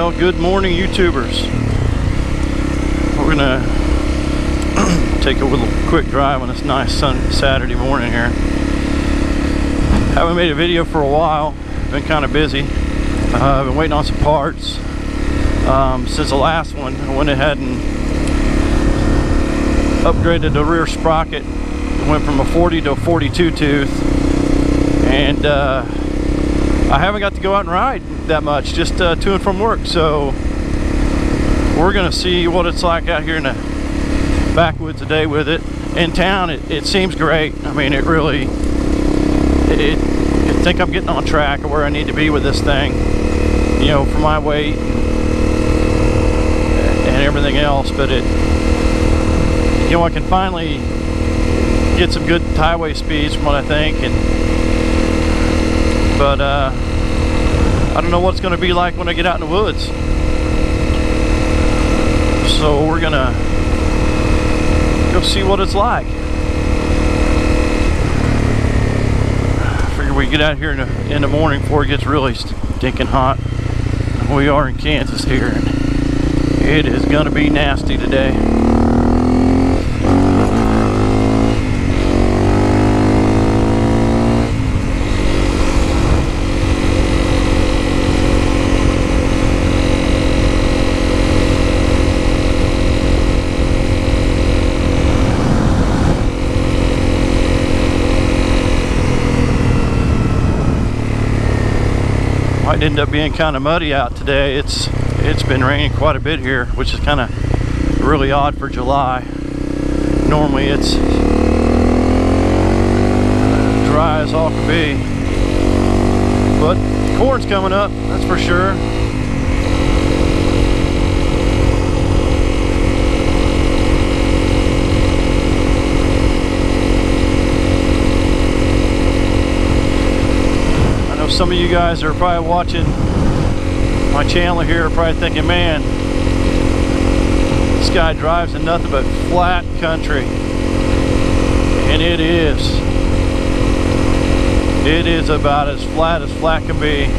Well, good morning, YouTubers. We're gonna take a little quick drive on this nice sunny Saturday morning here. Haven't made a video for a while. Been kind of busy. I've been waiting on some parts. Since the last one, I went ahead and upgraded the rear sprocket. It went from a 40 to a 42 tooth, and I haven't got to go out and ride that much, just to and from work. So we're gonna see what it's like out here in the backwoods today with it. In town, it seems great. I mean, it really, I think I'm getting on track of where I need to be with this thing, you know, for my weight and everything else. But it, you know, I can finally get some good highway speeds from what I think, but I don't know what it's going to be like when I get out in the woods. So we're gonna go see what it's like. I figure we get out here in the morning before it gets really stinking hot. We are in Kansas here, and it is going to be nasty today. Might end up being kind of muddy out today. It's been raining quite a bit here, which is kind of really odd for July. Normally it's dry as all can be, but corn's coming up, that's for sure. Some of you guys are probably watching my channel here are probably thinking, man, this guy drives in nothing but flat country. And it is about as flat can be.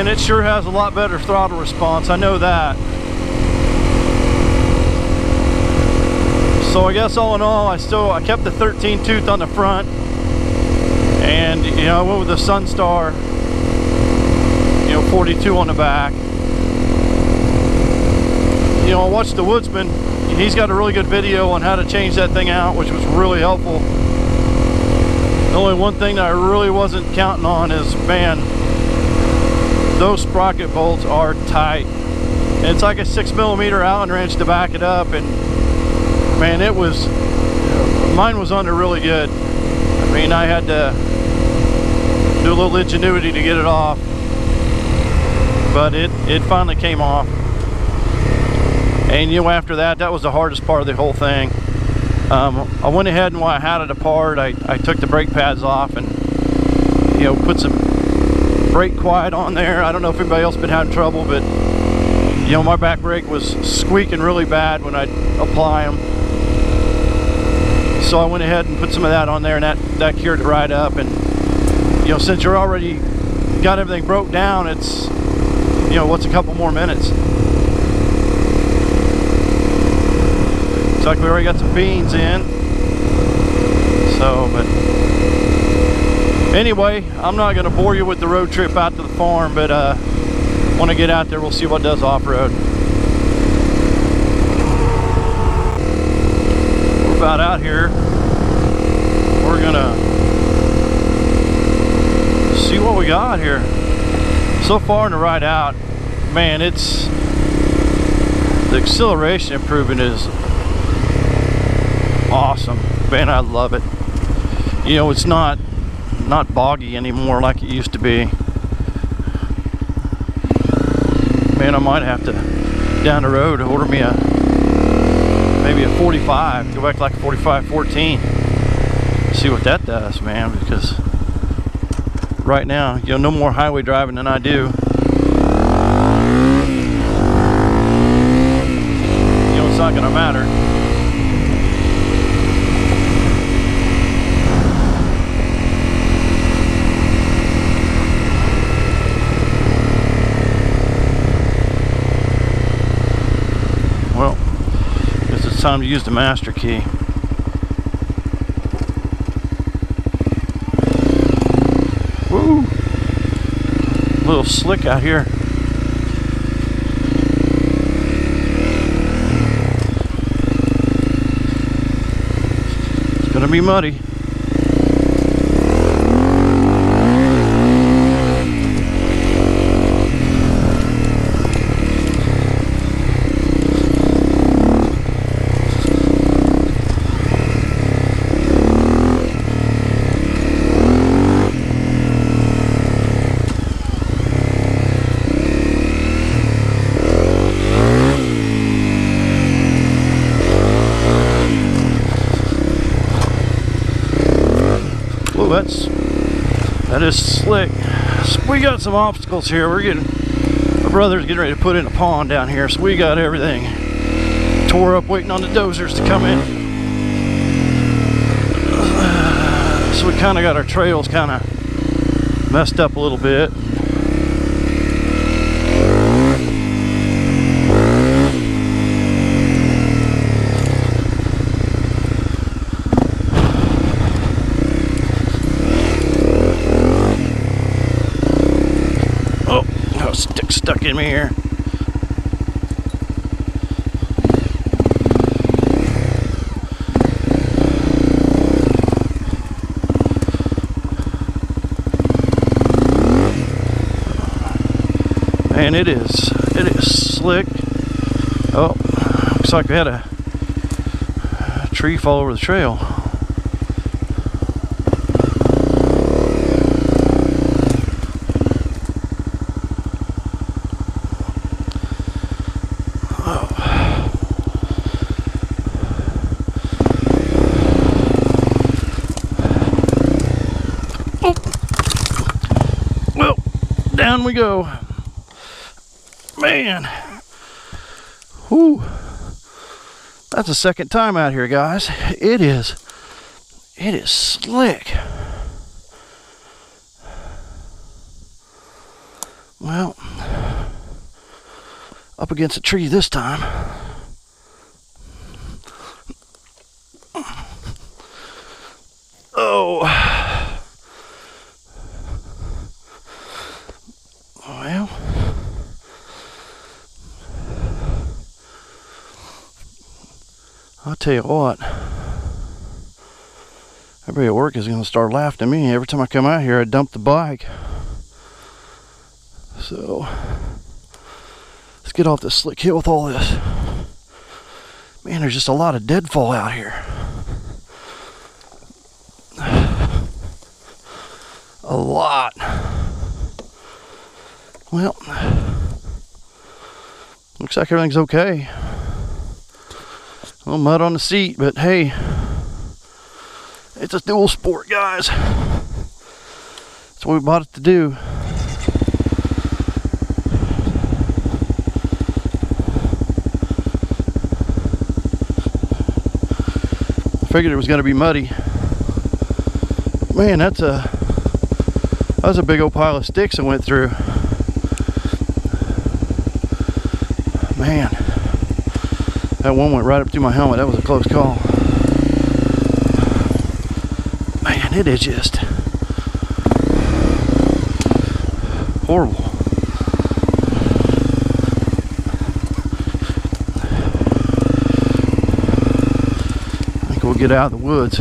It sure has a lot better throttle response, I know that. So I guess all in all, I kept the 13 tooth on the front, and you know, I went with the Sunstar, you know, 42 on the back. You know, I watched the Woodsman, and he's got a really good video on how to change that thing out, which was really helpful. The only one thing that I really wasn't counting on is, man, those sprocket bolts are tight. And it's like a 6mm Allen wrench to back it up, and man, mine was under really good. I mean, I had to do a little ingenuity to get it off, but it finally came off. And you know, after that was the hardest part of the whole thing. I went ahead, and while I had it apart, I took the brake pads off and, you know, put some brake quiet on there. I don't know if anybody else been having trouble, but you know, my back brake was squeaking really bad when I'd apply them. So I went ahead and put some of that on there, and that cured it right up. And you know, since you're already got everything broke down, it's, you know, what's a couple more minutes? Looks like we already got some beans in. So, but anyway, I'm not going to bore you with the road trip out to the farm, but when I get out there, we'll see what does off-road. We're about out here. We're going to see what we got here. So far in the ride out, man, the acceleration improvement is awesome. Man, I love it. You know, it's not boggy anymore like it used to be. Man, I might have to down the road, order me maybe a 45, go back to like a 45-14. See what that does, man, because right now, you know, no more highway driving than I do. You know, it's not gonna matter. Well, guess it's time to use the master key. Woo! A little slick out here. It's gonna be muddy. That is slick. We got some obstacles here. My brother's getting ready to put in a pond down here, so we got everything tore up waiting on the dozers to come in. So we kind of got our trails kind of messed up a little bit. Stick stuck in me here. Man, it is slick. Oh, looks like we had a tree fall over the trail. Well, down we go. Man. Whew. That's the second time out here, guys. It is slick. Well, up against a tree this time. Oh. Well. I'll tell you what. Everybody at work is going to start laughing at me. Every time I come out here, I dump the bike. So, let's get off this slick hill with all this. Man, there's just a lot of deadfall out here. A lot. Well, looks like everything's okay. A little mud on the seat, but hey, it's a dual sport, guys. That's what we bought it to do. I figured it was going to be muddy. Man, that was a big old pile of sticks I went through. Man, that one went right up through my helmet. That was a close call. Man, it is just horrible. I think we'll get out of the woods.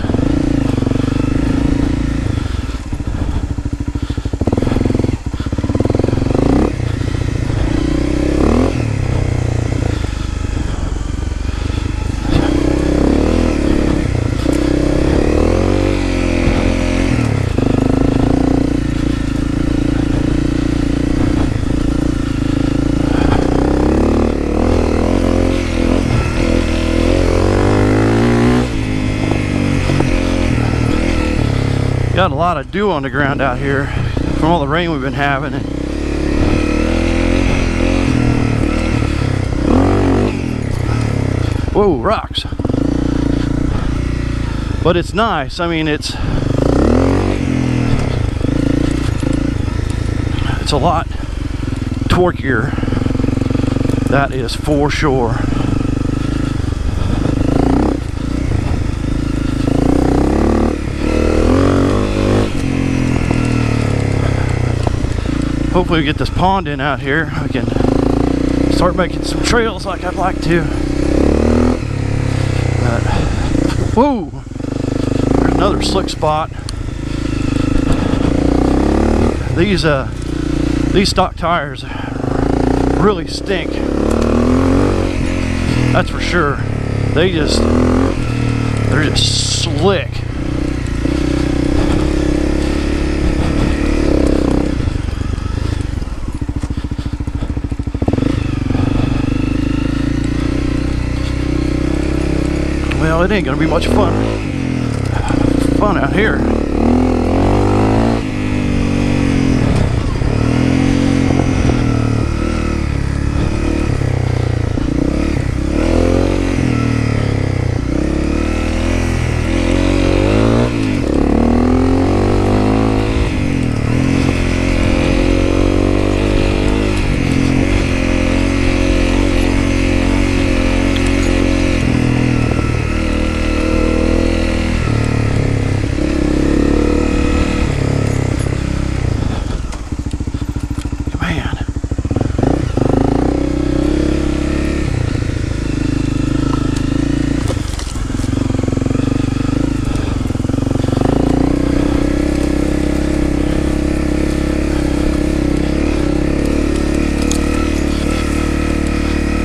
got a lot of dew on the ground out here from all the rain we've been having. Whoa, rocks. But it's nice. I mean, it's a lot torquier. That is for sure. Hopefully we get this pond in out here. I can start making some trails like I'd like to. Whoa! There's another slick spot. These stock tires really stink. That's for sure. They're just slick. Well, it ain't gonna be much fun out here.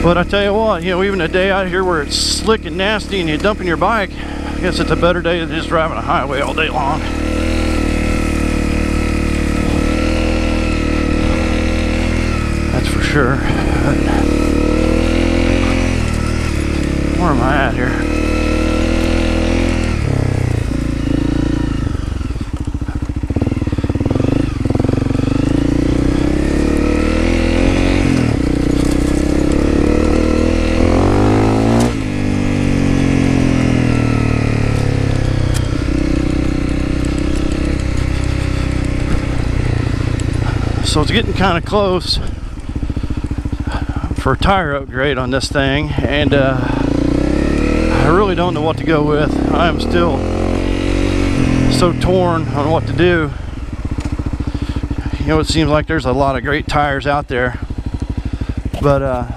But I tell you what, you know, even a day out here where it's slick and nasty and you're dumping your bike, I guess it's a better day than just driving a highway all day long. That's for sure. Where am I at here? So it's getting kind of close for a tire upgrade on this thing, and I really don't know what to go with. I am still so torn on what to do. You know, it seems like there's a lot of great tires out there, but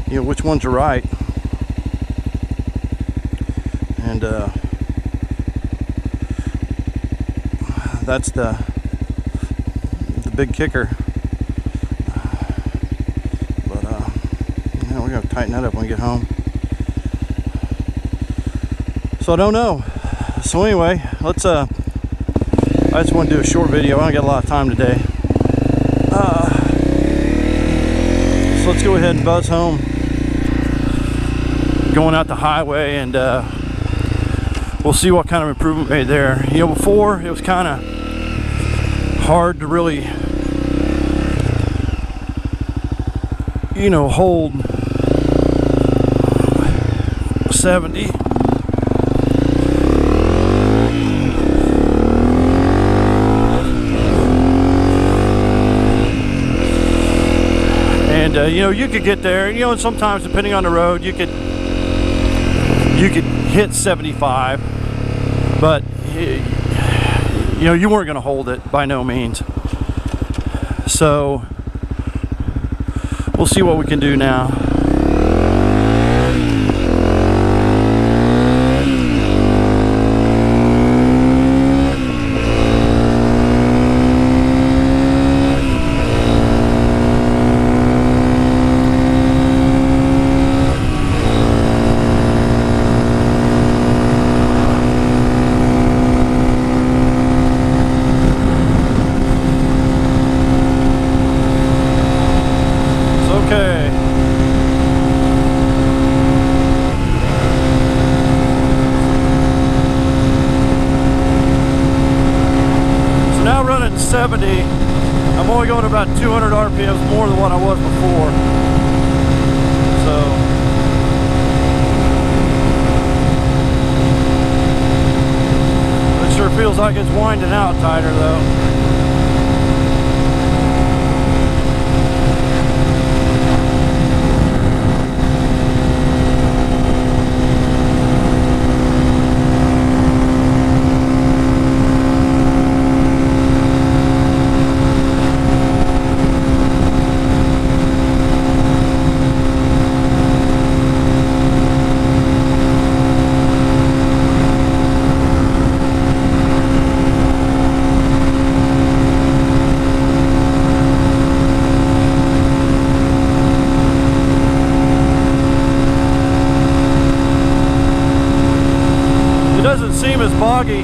you know, which ones are right? And that's the big kicker. But yeah, we're gonna tighten that up when we get home. So I don't know. So anyway, let's I just want to do a short video. I don't got a lot of time today. So let's go ahead and buzz home. Going out the highway, and we'll see what kind of improvement made there. You know, before it was kind of hard to really, you know, hold 70. And you know, you could get there, you know, and sometimes depending on the road you could hit 75, but you know, you weren't going to hold it by no means. So we'll see what we can do now. Okay. 70, I'm only going about 200 RPMs more than what I was before. So it sure feels like it's winding out tighter though. Doesn't seem as boggy.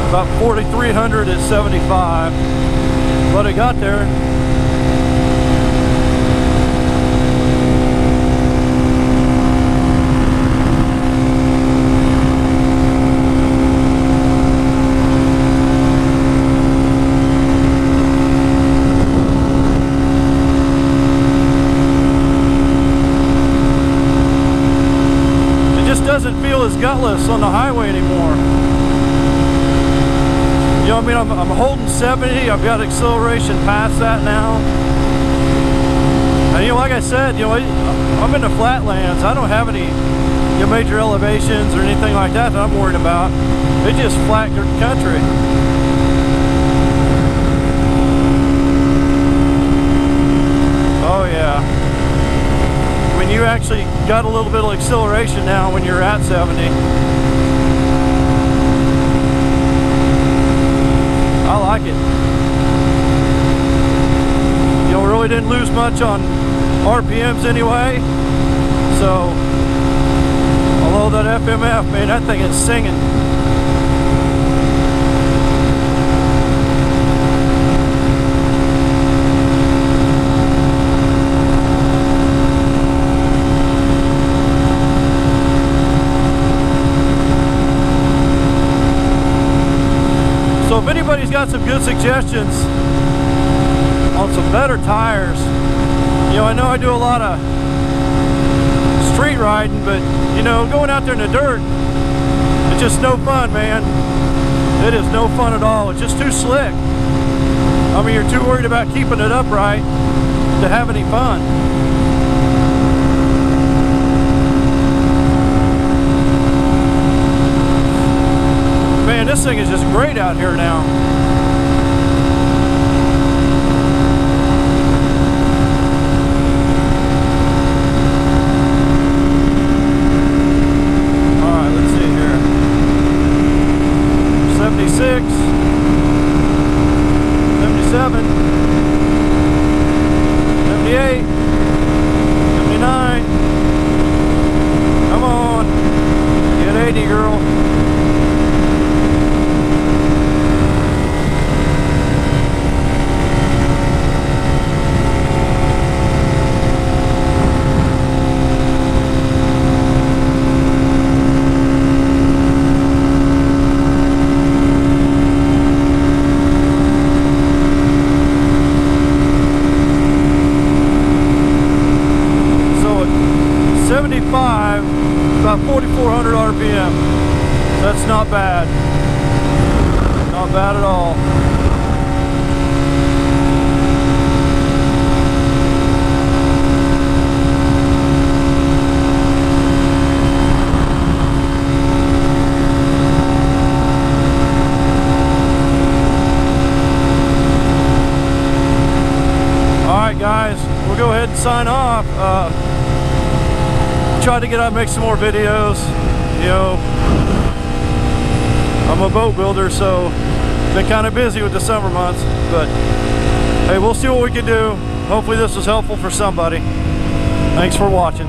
About 4,300 at 75, but it got there. Doesn't feel as gutless on the highway anymore. You know what I mean? I'm holding 70. I've got acceleration past that now. And you know, like I said, you know, I'm in the flatlands. I don't have any, you know, major elevations or anything like that that I'm worried about. It's just flat country. Oh yeah. When you actually got a little bit of acceleration now when you're at 70. I like it. You know, really didn't lose much on RPMs anyway. So, although that FMF, man, that thing is singing. So if anybody's got some good suggestions on some better tires, you know, I know I do a lot of street riding, but you know, going out there in the dirt, it's just no fun, man. It is no fun at all. It's just too slick. I mean, you're too worried about keeping it upright to have any fun. Man, this thing is just great out here now. All right, let's see here. 76, 77, 78, 79. Come on, get 80, girl. About 4,400 RPM. That's not bad. Not bad at all. All right, guys, we'll go ahead and sign off. Try to get out and make some more videos. You know, I'm a boat builder, so been kind of busy with the summer months, but hey, we'll see what we can do. Hopefully this was helpful for somebody. Thanks for watching.